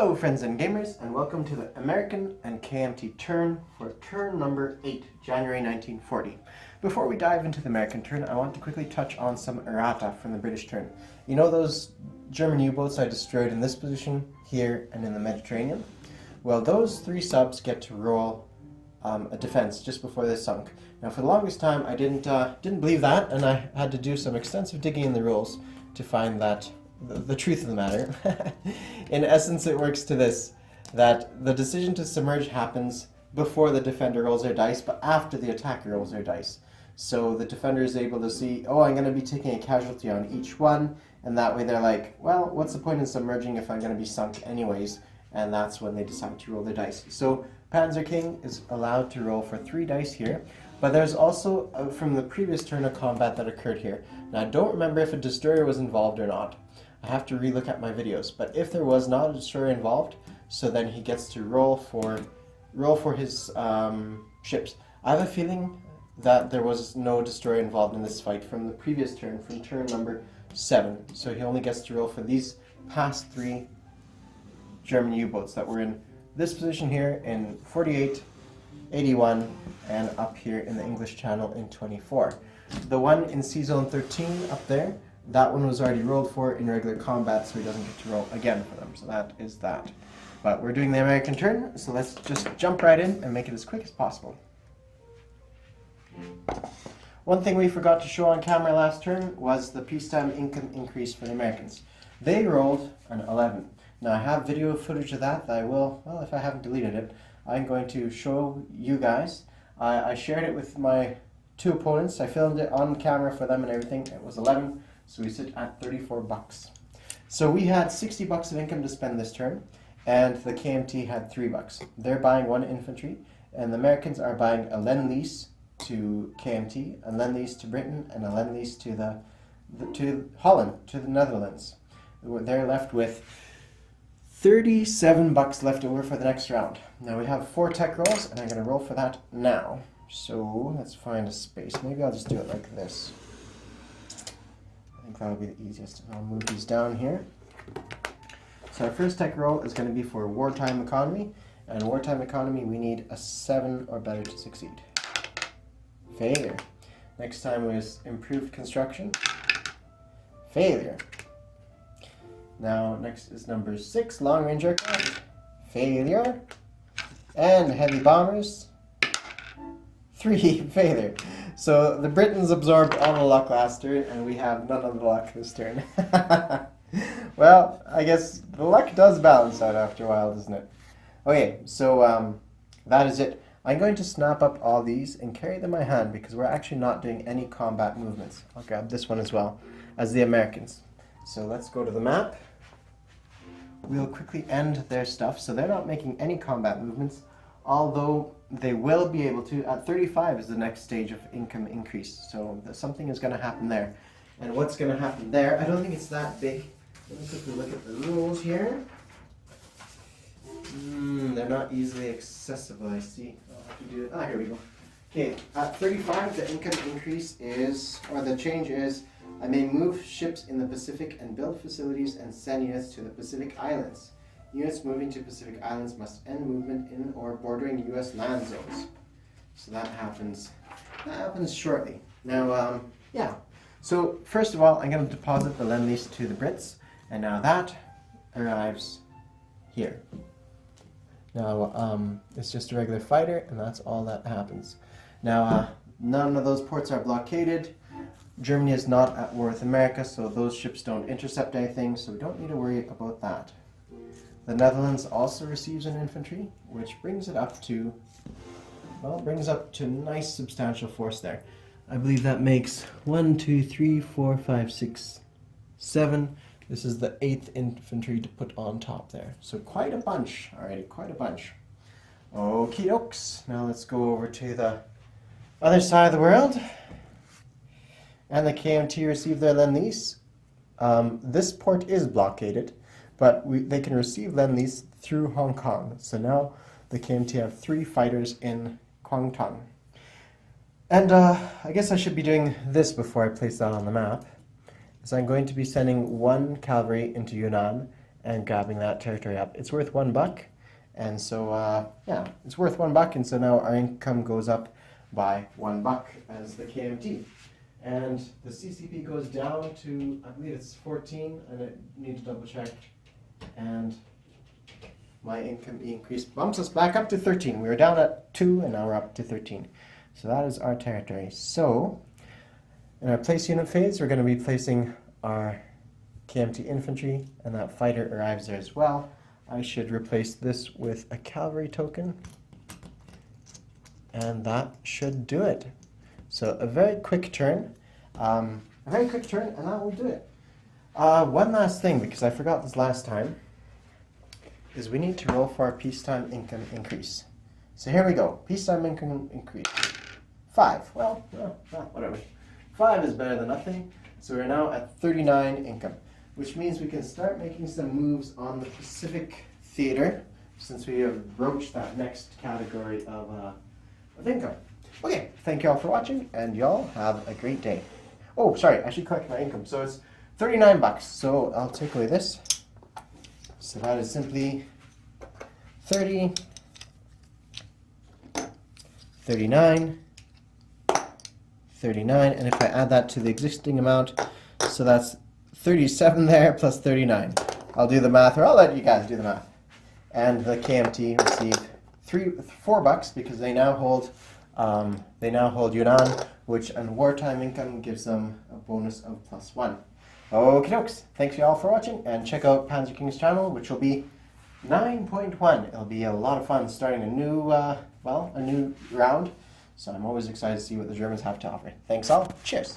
Hello friends and gamers, and welcome to the American and KMT turn for turn number 8, January 1940. Before we dive into the American turn, I want to quickly touch on some errata from the British turn. You know those German U-boats I destroyed in this position, here, and in the Mediterranean? Well, those 3 subs get to roll a defense just before they sunk. Now for the longest time I didn't believe that, and I had to do some extensive digging in the rules to find that the truth of the matter. In essence, it works to this, that the decision to submerge happens before the defender rolls their dice, but after the attacker rolls their dice. So the defender is able to see, oh, I'm going to be taking a casualty on each one, and that way they're like, well, what's the point in submerging if I'm going to be sunk anyways? And that's when they decide to roll their dice. So Panzer King is allowed to roll for 3 dice here, but there's also, from the previous turn of combat that occurred here. Now I don't remember if a destroyer was involved or not. I have to relook at my videos, but if there was not a destroyer involved, so then he gets to roll for his ships. I have a feeling that there was no destroyer involved in this fight from the previous turn, from turn number 7. So he only gets to roll for these past 3 German U-boats that were in this position here in 48, 81, and up here in the English Channel in 24. The one in Sea Zone 13 up there, that one was already rolled for in regular combat, so he doesn't get to roll again for them. So that is that. But we're doing the American turn, so let's just jump right in and make it as quick as possible. One thing we forgot to show on camera last turn was the peacetime income increase for the Americans. They rolled an 11. Now I have video footage of that I will, well, if I haven't deleted it, I'm going to show you guys. I shared it with my 2 opponents. I filmed it on camera for them and everything. It was 11. So we sit at 34 bucks. So we had 60 bucks of income to spend this turn, and the KMT had 3 bucks. They're buying 1 infantry, and the Americans are buying a Lend-Lease to KMT, a Lend-Lease to Britain, and a Lend-Lease to Holland, to the Netherlands. They're left with 37 bucks left over for the next round. Now we have 4 tech rolls, and I'm going to roll for that now. So let's find a space. Maybe I'll just do it like this. I think that'll be the easiest. I'll move these down here. So our first tech roll is going to be for wartime economy. And wartime economy, we need a 7 or better to succeed. Failure. Next time was improved construction. Failure. Now next is number 6, long range aircraft. Failure. And heavy bombers. 3, failure. So the Britons absorbed all the luck last turn, and we have none of the luck this turn. Well, I guess the luck does balance out after a while, doesn't it? Okay, so that is it. I'm going to snap up all these and carry them in my hand because we're actually not doing any combat movements. I'll grab this one as well as the Americans. So let's go to the map. We'll quickly end their stuff. So they're not making any combat movements, although they will be able to. At 35 is the next stage of income increase, so something is going to happen there. And what's going to happen there, I don't think it's that big. Let me quickly look at the rules here. They're not easily accessible, I see. I'll have to do it. Here we go. Okay, at 35 the income increase is, or the change is, I may move ships in the Pacific and build facilities and send units to the Pacific Islands. Units moving to Pacific Islands must end movement in or bordering U.S. land zones. So that happens shortly. Now, yeah. So first of all, I'm going to deposit the Lend-Lease to the Brits, and now that arrives here. Now, it's just a regular fighter, and that's all that happens. Now, none of those ports are blockaded. Germany is not at war with America, so those ships don't intercept anything, so we don't need to worry about that. The Netherlands also receives an infantry, which brings it up to, well, brings up to nice substantial force there. I believe that makes 1, 2, 3, 4, 5, 6, 7. This is the 8th infantry to put on top there. So quite a bunch, alrighty, quite a bunch. Okie dokes. Now let's go over to the other side of the world. And the KMT received their Lend-Lease. This port is blockaded, but they can receive Lend-Lease through Hong Kong. So now the KMT have 3 fighters in Kwangtung. And I guess I should be doing this before I place that on the map. So I'm going to be sending 1 cavalry into Yunnan and grabbing that territory up. It's worth $1, and so yeah, it's worth $1, and so now our income goes up by $1 as the KMT. And the CCP goes down to, I believe it's 14, and I need to double check. And my income increase bumps us back up to 13. We were down at 2, and now we're up to 13. So that is our territory. So in our place unit phase, we're going to be placing our KMT infantry, and that fighter arrives there as well. I should replace this with a cavalry token, and that should do it. So a very quick turn, and that will do it. One last thing, because I forgot this last time, is we need to roll for our peacetime income increase. So here we go, peacetime income increase. 5, well, whatever. 5 is better than nothing, so we're now at 39 income, which means we can start making some moves on the Pacific Theater, since we have broached that next category of income. Okay, thank you all for watching, and y'all have a great day. Oh, sorry, I should collect my income. So it's $39, so I'll take away this. So that is simply 30, 39, 39, and if I add that to the existing amount, so that's 37 there plus 39. I'll do the math, or I'll let you guys do the math. And the KMT receive $4 because they now hold Yunnan, which on wartime income gives them a bonus of +1. Okie dokes. Thanks y'all for watching, and check out Panzer King's channel, which will be 9.1. It'll be a lot of fun starting a new round. So I'm always excited to see what the Germans have to offer. Thanks all. Cheers.